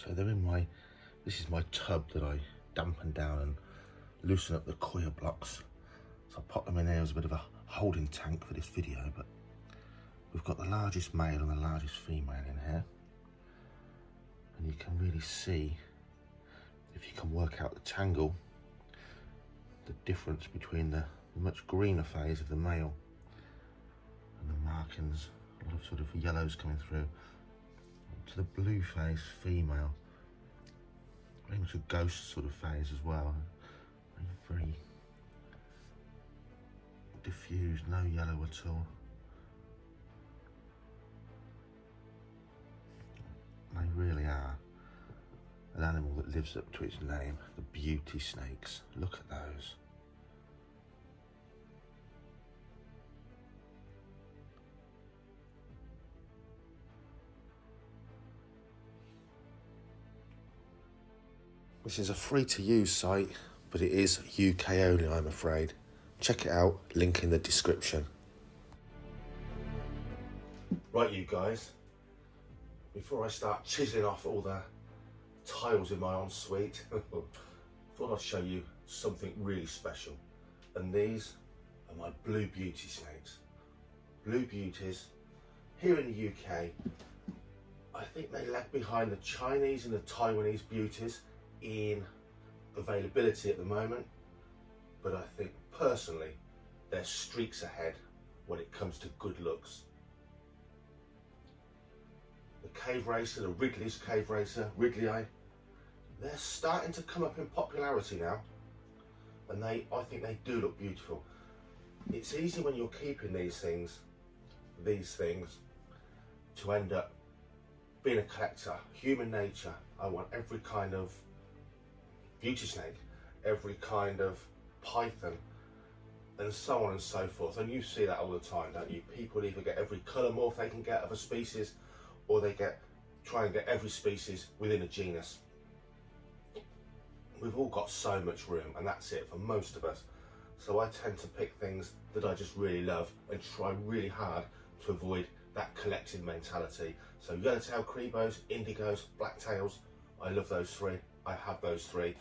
So they're in my, this is my tub that I dampen down and loosen up the coir blocks. So I pop them in here as a bit of a holding tank for this video, but we've got the largest male and the largest female in here. And you can really see, if you can work out the tangle, the difference between the much greener phase of the male and the markings, a lot of sort of yellows coming through, to the blue phase female. Very much a ghost sort of phase as well. Very diffused, no yellow at all. They really are an animal that lives up to its name, the beauty snakes. Look at those. This is a free to use site, but it is UK only, I'm afraid. Check it out, link in the description. Right, you guys, before I start chiseling off all the tiles in my ensuite, thought I'd show you something really special. And these are my blue beauty snakes. Blue beauties, here in the UK, I think they lag behind the Chinese and the Taiwanese beauties in availability at the moment, but I think personally they're streaks ahead when it comes to good looks. The cave racer, the Ridley's cave racer, Ridley, they're starting to come up in popularity now, and I think they do look beautiful. It's easy when you're keeping these things to end up being a collector. Human nature, I want every kind of beauty snake, every kind of python, and so on and so forth. And you see that all the time, don't you? People either get every colour morph they can get of a species, or they try and get every species within a genus. We've all got so much room, and that's it for most of us. So I tend to pick things that I just really love and try really hard to avoid that collecting mentality. So yellowtail crebos, indigos, blacktails, I love those three. I have those three.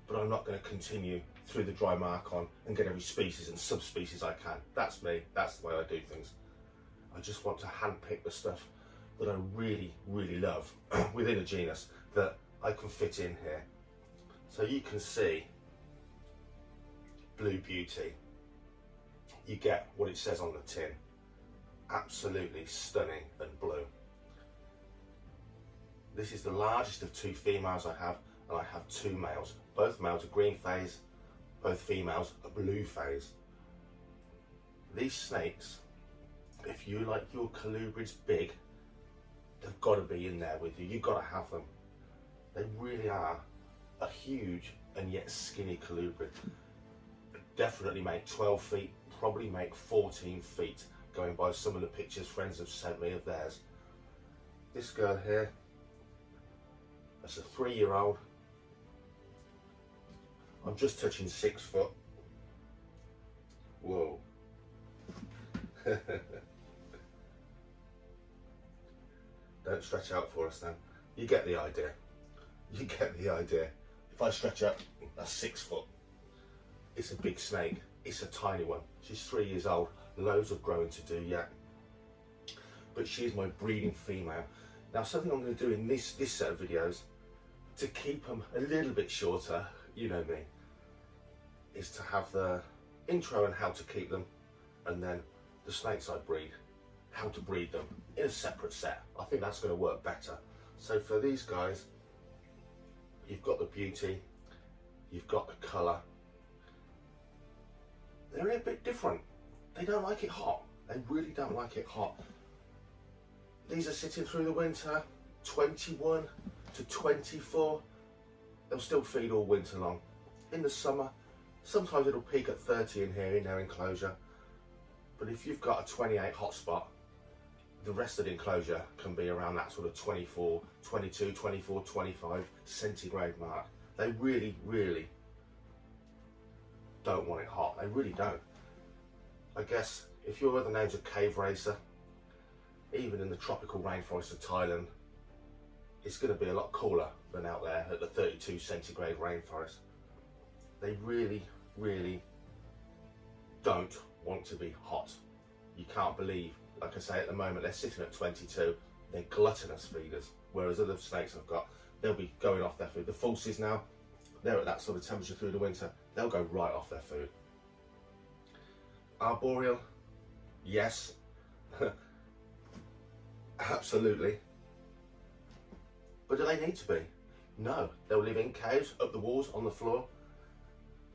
But I'm not going to continue through the dry mark-on and get every species and subspecies I can. That's me, that's the way I do things. I just want to handpick the stuff that I really, really love within a genus that I can fit in here. So you can see Blue Beauty. You get what it says on the tin. Absolutely stunning and blue. This is the largest of two females I have, and I have two males. Both males are green phase, both females are blue phase. These snakes, if you like your colubrids big, they've got to be in there with you. You've got to have them. They really are a huge and yet skinny colubrid. Definitely make 12 feet, probably make 14 feet, going by some of the pictures friends have sent me of theirs. This girl here, that's a 3-year-old. I'm just touching 6 foot. Whoa. Don't stretch out for us then. You get the idea. You get the idea. If I stretch up, that's 6 foot. It's a big snake. It's a tiny one. She's 3 years old. Loads of growing to do yet. But she's my breeding female. Now something I'm going to do in this set of videos to keep them a little bit shorter, you know me, is to have the intro on how to keep them, and then the snakes I breed, how to breed them in a separate set. I think that's going to work better. So for these guys, you've got the beauty, you've got the colour. They're a bit different. They don't like it hot. They really don't like it hot. These are sitting through the winter, 21 to 24. They'll still feed all winter long. In the summer, sometimes it'll peak at 30 in here in their enclosure. But if you've got a 28 hotspot, the rest of the enclosure can be around that sort of 24, 22, 24, 25 centigrade mark. They really, really don't want it hot. They really don't. I guess if your other name's a cave racer, even in the tropical rainforest of Thailand, it's going to be a lot cooler than out there at the 32 centigrade rainforest. They really, really don't want to be hot. You can't believe, like I say, at the moment they're sitting at 22. They're gluttonous feeders, whereas other snakes I've got, they'll be going off their food. The falsies now, they're at that sort of temperature through the winter, they'll go right off their food. Arboreal, yes, absolutely. But do they need to be? No, they'll live in caves, up the walls, on the floor.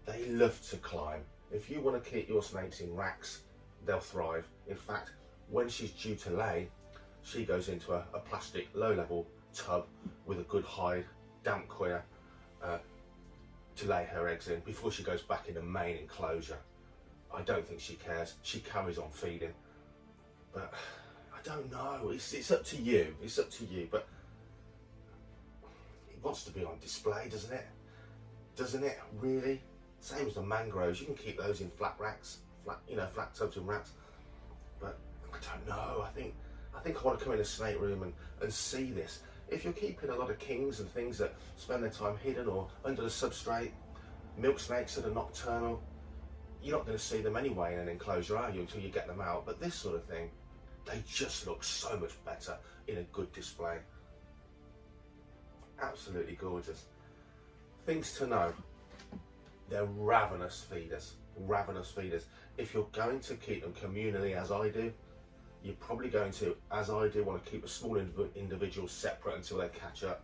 They love to climb. If you want to keep your snakes in racks, they'll thrive. In fact, when she's due to lay, she goes into a plastic low-level tub with a good hide, damp queer, to lay her eggs in before she goes back in the main enclosure. I don't think she cares. She carries on feeding. But I don't know. It's up to you. It's up to you. But it wants to be on display, doesn't it? Doesn't it? Really? Same as the mangroves. You can keep those in flat racks, flat tubs and racks. But I don't know. I think I want to come in a snake room and see this. If you're keeping a lot of kings and things that spend their time hidden or under the substrate, milk snakes that are nocturnal, you're not going to see them anyway in an enclosure, are you, until you get them out. But this sort of thing, they just look so much better in a good display. Absolutely gorgeous. Things to know. They're ravenous feeders. Ravenous feeders. If you're going to keep them communally, as I do, you're probably going to, as I do, want to keep a small individual separate until they catch up.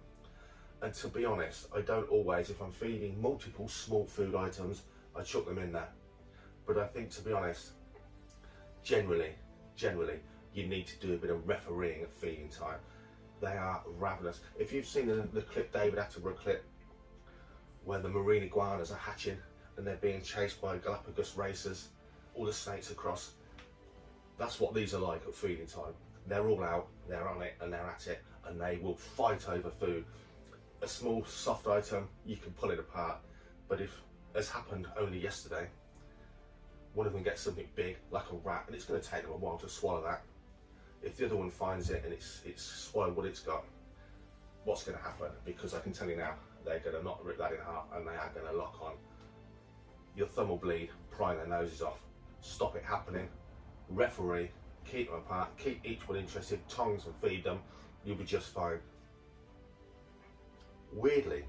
And to be honest, I don't always, if I'm feeding multiple small food items, I chuck them in there. But I think, to be honest, generally, you need to do a bit of refereeing at feeding time. They are ravenous. If you've seen the clip David Attenborough clip, where the marine iguanas are hatching and they're being chased by Galapagos racers, all the snakes across, that's what these are like at feeding time. They're all out, they're on it, and they're at it, and they will fight over food. A small soft item, you can pull it apart, but if, as happened only yesterday, one of them gets something big, like a rat, and it's going to take them a while to swallow that. If the other one finds it and it's swallowed what it's got, what's going to happen? Because I can tell you now, they're going to not rip that in half, and they are going to lock on. Your thumb will bleed, prying their noses off. Stop it happening. Referee, keep them apart, keep each one interested, tongs and feed them, you'll be just fine. Weirdly,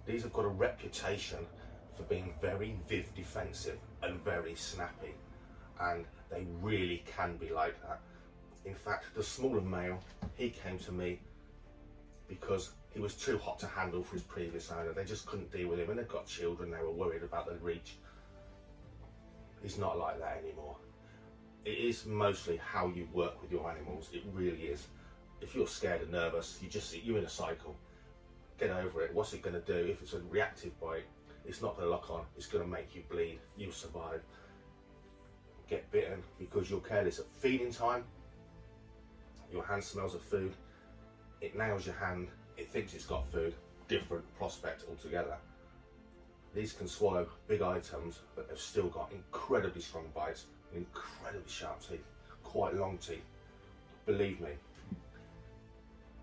these have got a reputation for being very viv defensive and very snappy, and they really can be like that. In fact, the smaller male, he came to me because he was too hot to handle for his previous owner. They just couldn't deal with him, and they've got children, they were worried about the reach. He's not like that anymore. It is mostly how you work with your animals, it really is. If you're scared and nervous, you're in a cycle. Get over it. What's it going to do? If it's a reactive bite, it's not going to lock on, it's going to make you bleed, you'll survive. Get bitten because you're careless. At feeding time, your hand smells of food, it nails your hand, it thinks it's got food, different prospect altogether. These can swallow big items, but they've still got incredibly strong bites, incredibly sharp teeth, quite long teeth. Believe me,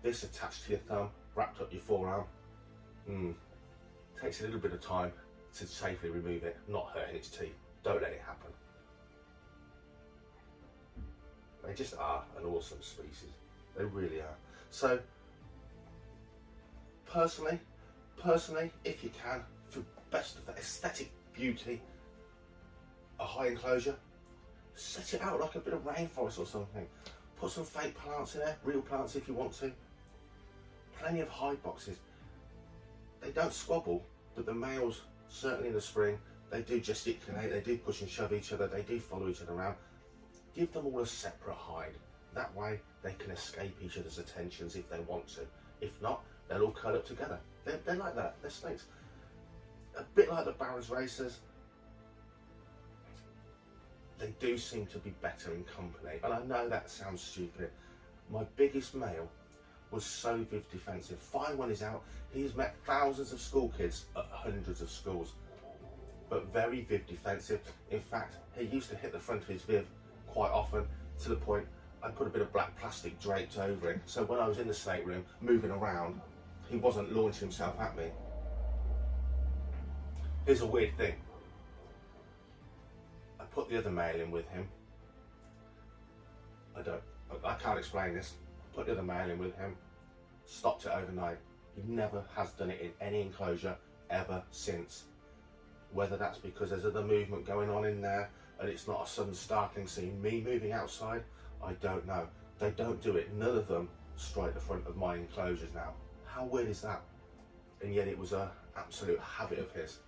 this attached to your thumb, wrapped up your forearm, takes a little bit of time to safely remove it, not hurting its teeth. Don't let it happen. They just are an awesome species. They really are. So, personally, if you can, for aesthetic beauty, a high enclosure, set it out like a bit of rainforest or something. Put some fake plants in there, real plants if you want to. Plenty of hide boxes. They don't squabble, but the males, certainly in the spring, they do gesticulate, they do push and shove each other, they do follow each other around. Give them all a separate hide. That way they can escape each other's attentions if they want to. If not, they'll all curl up together. They're like that, they're snakes. A bit like the Barron's racers. They do seem to be better in company. And I know that sounds stupid. My biggest male was so viv defensive. Fine when he's out, he's met thousands of school kids at hundreds of schools. But very viv defensive. In fact, he used to hit the front of his viv quite often, to the point I put a bit of black plastic draped over it, so when I was in the snake room moving around, he wasn't launching himself at me. Here's a weird thing. I put the other male in with him. I can't explain this. Put the other male in with him, stopped it overnight. He never has done it in any enclosure ever since. Whether that's because there's other movement going on in there and it's not a sudden startling scene, me moving outside, I don't know. They don't do it. None of them strike the front of my enclosures now. How weird is that? And yet it was an absolute habit of his.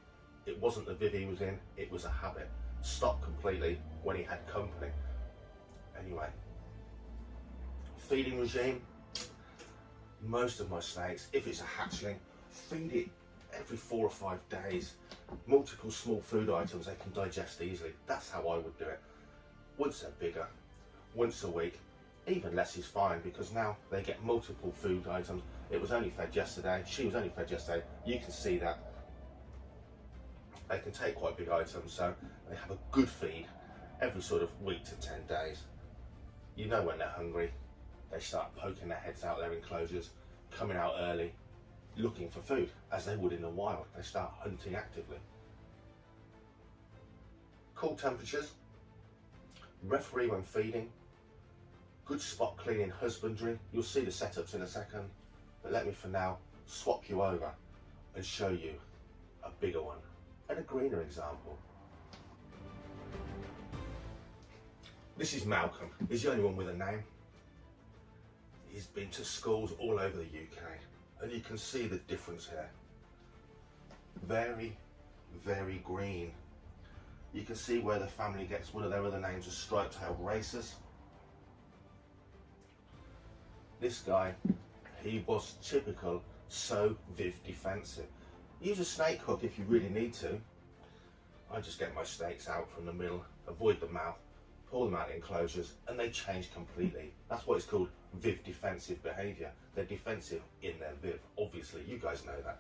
It wasn't the viv he was in, it was a habit. Stopped completely when he had company. Anyway, feeding regime. Most of my snakes, if it's a hatchling, feed it every 4 or 5 days. Multiple small food items they can digest easily. That's how I would do it. Once they're bigger, once a week, even less is fine, because now they get multiple food items. It was only fed yesterday, she was only fed yesterday. You can see that. They can take quite big items, so they have a good feed every sort of week to 10 days. You know when they're hungry, they start poking their heads out their enclosures, coming out early, looking for food, as they would in the wild. They start hunting actively. Cool temperatures, referee when feeding, good spot cleaning husbandry. You'll see the setups in a second, but let me for now swap you over and show you a bigger one and a greener example. This is Malcolm. He's the only one with a name. He's been to schools all over the UK, and you can see the difference here. Very, very green. You can see where the family gets one of their other names as striped-tailed racers. This guy, he was typical, so viv defensive. Use a snake hook if you really need to. I just get my snakes out from the middle, avoid the mouth, pull them out of enclosures, and they change completely. That's what it's called, viv defensive behaviour. They're defensive in their viv. Obviously, you guys know that.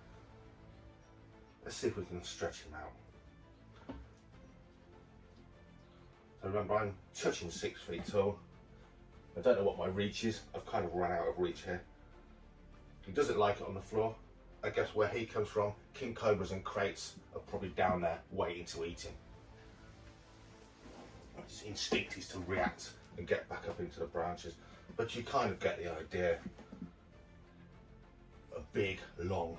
Let's see if we can stretch him out. So remember, I'm touching 6 feet tall. I don't know what my reach is. I've kind of run out of reach here. He doesn't like it on the floor. I guess where he comes from, king cobras and crates are probably down there waiting to eat him. His instinct is to react and get back up into the branches, but you kind of get the idea. A big, long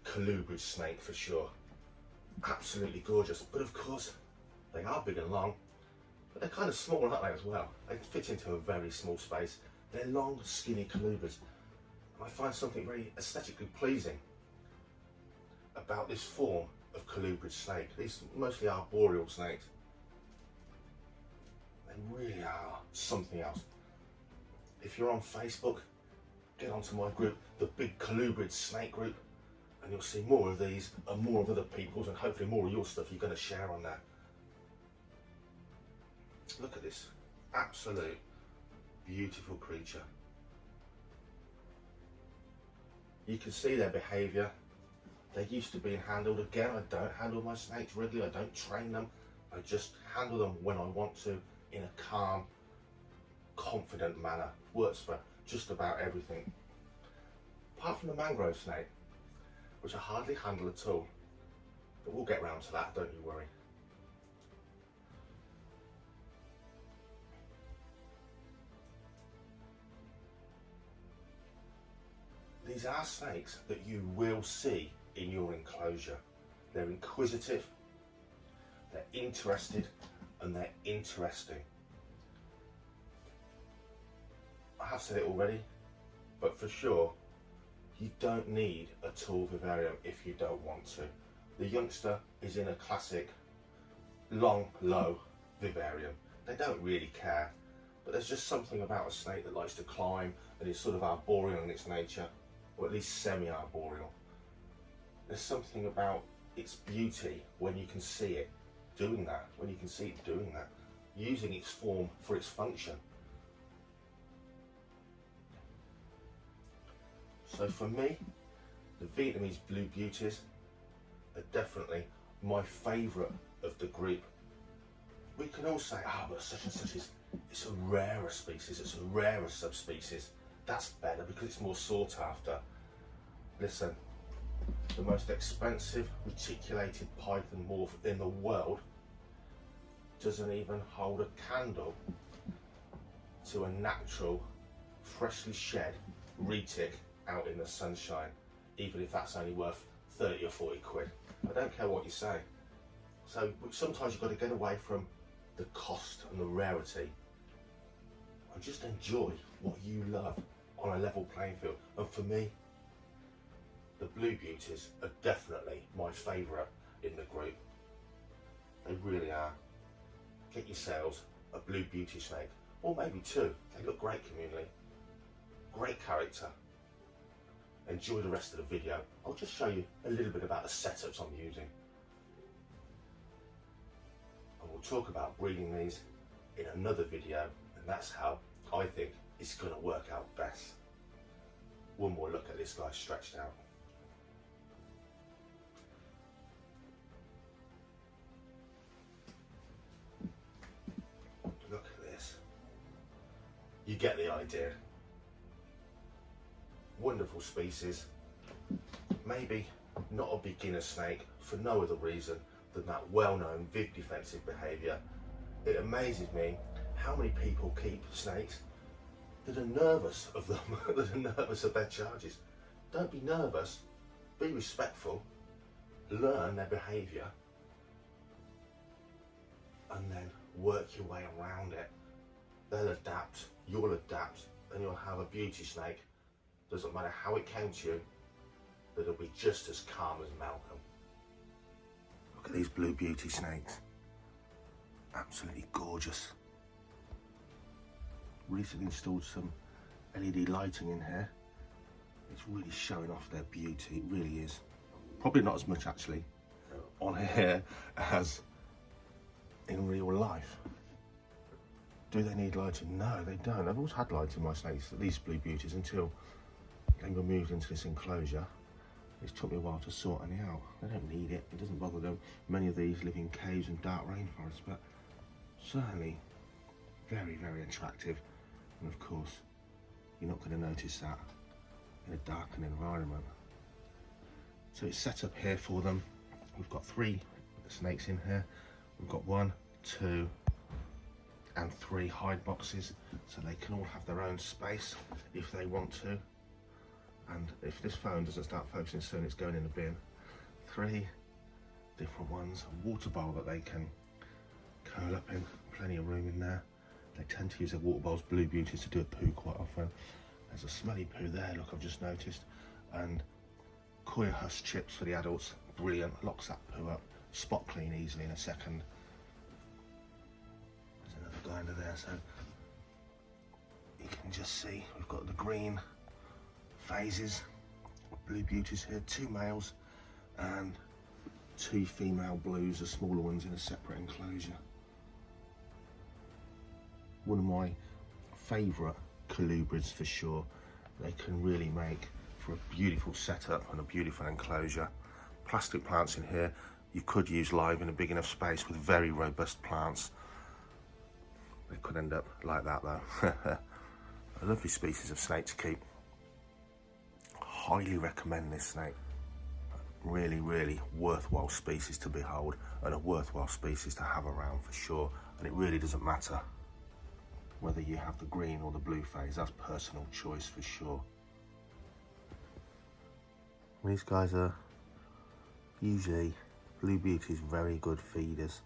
Colubrid snake for sure. Absolutely gorgeous, but of course they are big and long, but they're kind of small, aren't they, as well? They fit into a very small space. They're long, skinny Colubrids. And I find something very aesthetically pleasing about this form of Colubrid snake. These mostly arboreal snakes. They really are something else. If you're on Facebook, get onto my group, the Big Colubrid Snake Group, and you'll see more of these and more of other people's, and hopefully more of your stuff you're going to share on there. Look at this absolute beautiful creature. You can see their behaviour. They're used to being handled. Again, I don't handle my snakes regularly. I don't train them. I just handle them when I want to, in a calm, confident manner. Works for just about everything. Apart from the mangrove snake, which I hardly handle at all. But we'll get round to that, don't you worry. These are snakes that you will see in your enclosure. They're inquisitive, they're interested, and they're interesting. I have said it already, but for sure, you don't need a tall vivarium if you don't want to. The youngster is in a classic long, low vivarium. They don't really care, but there's just something about a snake that likes to climb and is sort of arboreal in its nature, or at least semi-arboreal. There's something about its beauty when you can see it doing that, when you can see it doing that, using its form for its function. So for me, the Vietnamese blue beauties are definitely my favourite of the group, we can all say, oh, but such and such it's a rarer species, it's a rarer subspecies. That's better because it's more sought after. Listen, the most expensive reticulated python morph in the world doesn't even hold a candle to a natural, freshly shed retic out in the sunshine, even if that's only worth 30 or 40 quid. I don't care what you say. So sometimes you've got to get away from the cost and the rarity and just enjoy what you love on a level playing field. And for me, the Blue Beauties are definitely my favourite in the group. They really are. Get yourselves a Blue Beauty snake, or maybe two. They look great communally. Great character. Enjoy the rest of the video. I'll just show you a little bit about the setups I'm using. And we'll talk about breeding these in another video, and that's how I think it's going to work out best. One more look at this guy stretched out. Look at this. You get the idea. Wonderful species. Maybe not a beginner snake for no other reason than that well-known viv defensive behaviour. It amazes me how many people keep snakes that are nervous of them, that are nervous of their charges. Don't be nervous, be respectful, learn their behaviour, and then work your way around it. They'll adapt, you'll adapt, and you'll have a beauty snake. Doesn't matter how it came to you, but it'll be just as calm as Malcolm. Look at these Blue Beauty snakes. Absolutely gorgeous. Recently installed some LED lighting in here. It's really showing off their beauty, it really is. Probably not as much actually on here as in real life. Do they need lighting? No, they don't. I've always had lighting in my snakes, these Blue Beauties, until they were moved into this enclosure. It's took me a while to sort any out. They don't need it, it doesn't bother them. Many of these live in caves and dark rainforests, but certainly very, very attractive. And of course, you're not going to notice that in a darkened environment. So it's set up here for them. We've got 3 snakes in here. We've got 1, 2, and 3 hide boxes, so they can all have their own space if they want to. And if this phone doesn't start focusing soon, it's going in the bin. 3 different ones, a water bowl that they can curl up in, plenty of room in there. They tend to use their water bowls, Blue Beauties, to do a poo quite often. There's a smelly poo there, look, I've just noticed. And Koya Hush chips for the adults, brilliant, locks that poo up, spot clean easily in a second. There's another guy under there, so you can just see we've got the green phases, Blue Beauties here, 2 males and 2 female blues, the smaller ones in a separate enclosure. One of my favourite Colubrids for sure. They can really make for a beautiful setup and a beautiful enclosure. Plastic plants in here. You could use live in a big enough space with very robust plants. They could end up like that though. A lovely species of snake to keep. Highly recommend this snake. Really, really worthwhile species to behold and a worthwhile species to have around for sure. And it really doesn't matter whether you have the green or the blue phase, that's personal choice for sure. These guys are usually Blue Beauties, very good feeders.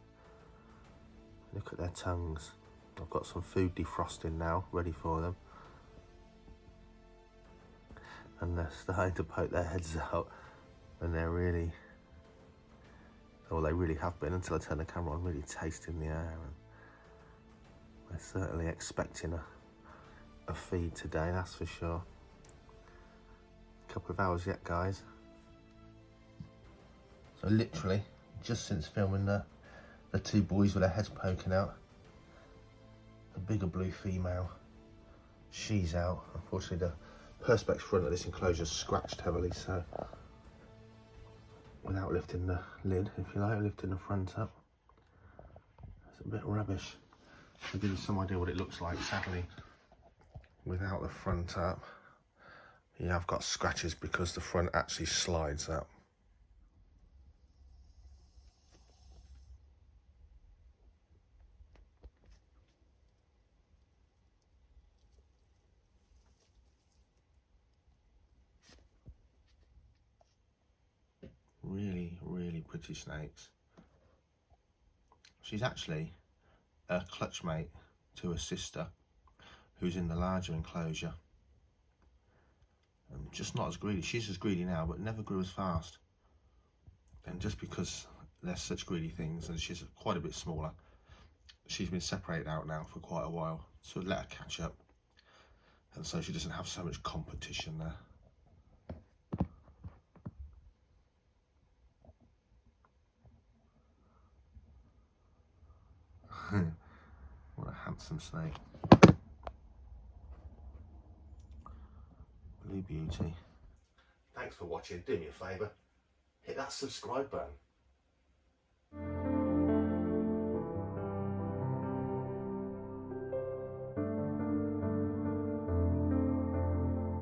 Look at their tongues. I've got some food defrosting now, ready for them. And they're starting to poke their heads out, and they're really, well, they really have been until I turn the camera on, really tasting the air. And they're certainly expecting a feed today, that's for sure. A couple of hours yet, guys. So literally, just since filming the 2 boys with their heads poking out, the bigger blue female, she's out. Unfortunately, the perspex front of this enclosure is scratched heavily, so without lifting the lid, if you like, lifting the front up, there's a bit rubbish. To give you some idea what it looks like, sadly, without the front up, you have got scratches because the front actually slides up. Really, really pretty snakes. She's actually a clutch mate to her sister, who's in the larger enclosure. And just not as greedy. She's as greedy now, but never grew as fast. And just because they're such greedy things, and she's quite a bit smaller, she's been separated out now for quite a while. So let her catch up. And so she doesn't have so much competition there. What a handsome snake. Blue Beauty. Thanks for watching. Do me a favour, hit that subscribe button.